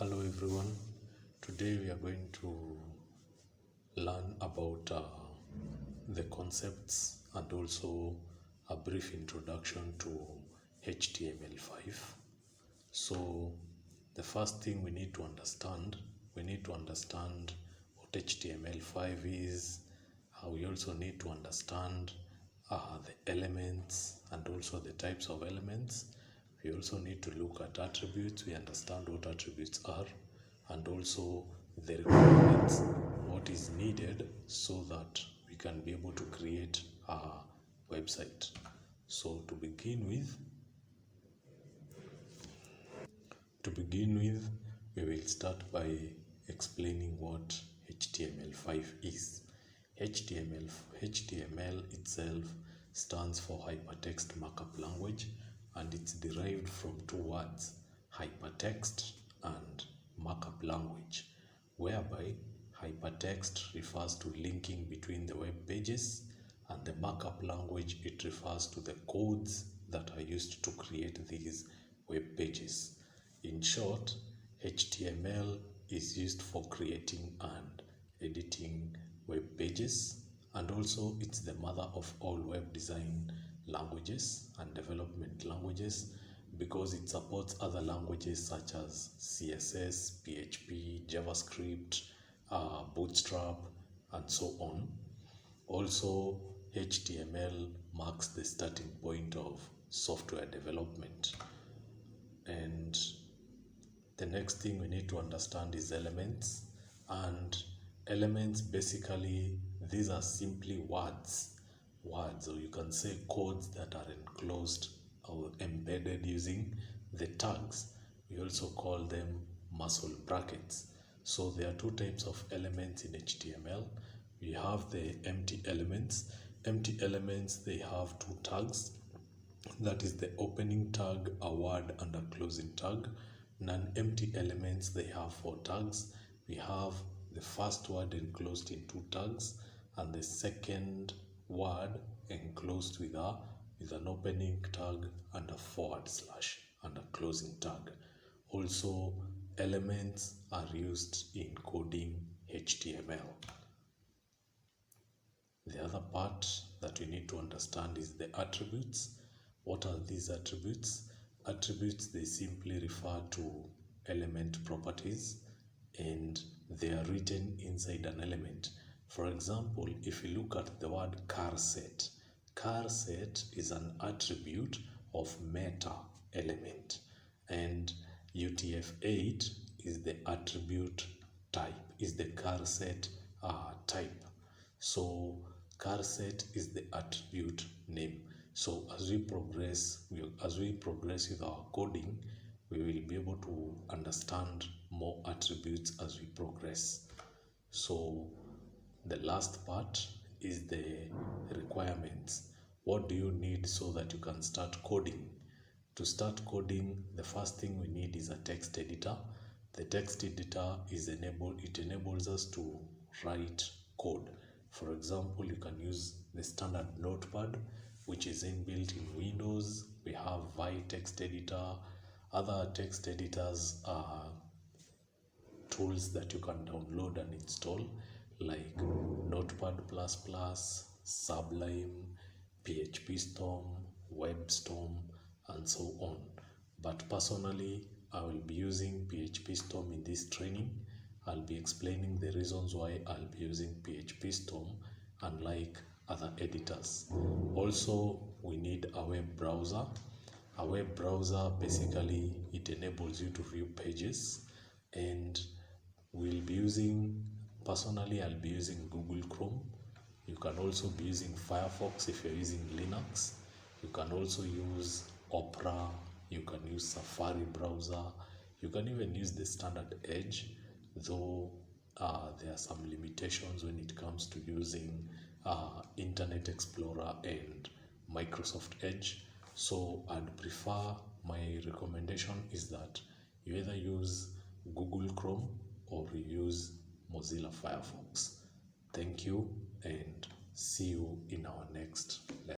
Hello everyone. Today we are going to learn about the concepts and also a brief introduction to HTML5. So the first thing we need to understand what HTML5 is. We also need to understand the elements and also the types of elements. We also need to look at attributes. We understand what attributes are, and also the requirements, what is needed so that we can be able to create a website. So to begin with, we will start by explaining what HTML5 is. HTML itself stands for Hypertext Markup Language, and it's derived from two words, hypertext and markup language, whereby hypertext refers to linking between the web pages, and the markup language, it refers to the codes that are used to create these web pages. In short, HTML is used for creating and editing web pages, and also it's the mother of all web design languages and development languages because it supports other languages such as CSS, PHP, JavaScript, Bootstrap, and so on. Also, HTML marks the starting point of software development. And the next thing we need to understand is elements. And elements, basically, these are simply words, or you can say codes that are enclosed or embedded using the tags. We also call them muscle brackets. So there are two types of elements in HTML. We have the empty elements. Empty elements, they have two tags. That is the opening tag, a word, and a closing tag. Non-empty elements, they have four tags. We have the first word enclosed in two tags, and the second word enclosed with an opening tag and a forward slash and a closing tag. Also, elements are used in coding HTML. The other part that we need to understand is the attributes. What are these attributes? Attributes, they simply refer to element properties, and they are written inside an element. For example, if you look at the word car set is an attribute of meta element, and UTF-8 is the attribute type, is the car set type. So car set is the attribute name. So as we progress with our coding, we will be able to understand more attributes as we progress. So the last part is the requirements. What do you need so that you can start coding? To start coding, the first thing we need is a text editor. The text editor enables us to write code. For example, you can use the standard Notepad, which is inbuilt in Windows. We have Vi text editor. Other text editors are tools that you can download and install, like Notepad++, Sublime, PHP Storm, WebStorm, and so on. But personally, I will be using PHP Storm in this training. I'll be explaining the reasons why I'll be using PHP Storm, unlike other editors. Also, we need a web browser. A web browser, basically, it enables you to view pages, and personally, I'll be using Google Chrome. You can also be using Firefox if you're using Linux. You can also use Opera. You can use Safari browser. You can even use the standard Edge, though there are some limitations when it comes to using Internet Explorer and Microsoft Edge. So my recommendation is that you either use Google Chrome or you use Mozilla Firefox. Thank you, and see you in our next lesson.